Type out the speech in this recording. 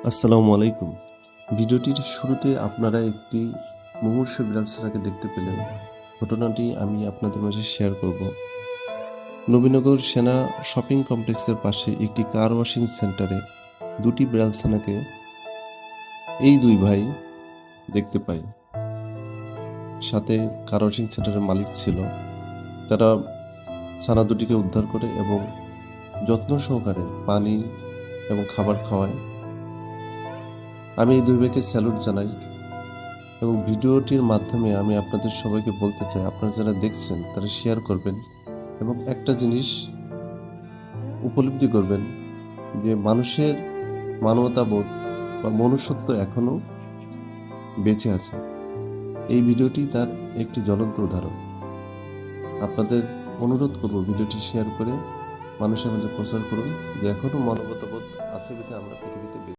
আসসালামু আলাইকুম। ভিডিওটির শুরুতে আপনারা একটি মুমূর্ষু বিড়াল ছানাকে দেখতে পেলেন। ঘটনাটি আমি আপনাদের মাঝে শেয়ার করব। নবীনগর সেনা শপিং কমপ্লেক্সের পাশে একটি কার ওয়াশিং সেন্টারে ২টি বিড়াল ছানাকে এই ২ ভাই দেখতে পাই। সাথে কার ওয়াশিং সেন্টারের মালিক ছিল। তারা ছানা দুটিকে উদ্ধার করে এবং যত্ন সহকারে পানি এবং খাবার খাওয়ায়। আমি এই ২ ভাইকে স্যালুট জানাই। এবং ভিডিওটির মাধ্যমে আমি আপনাদের সবাইকে বলতে চাই, আপনারা যারা দেখছেন তারা শেয়ার করবেন এবং একটা জিনিস উপলব্ধি করবেন যে মানুষের মানবতাবোধ বা মনুষ্যত্ব এখনো বেঁচে আছে। এই ভিডিওটি তার একটি জ্বলন্ত উদাহরণ। আপনাদের অনুরোধ করব ভিডিওটি শেয়ার করে মানুষের মধ্যে প্রচার করুন যে এখনো মানবতাবোধ আছে বিধায় আমরা পৃথিবীতে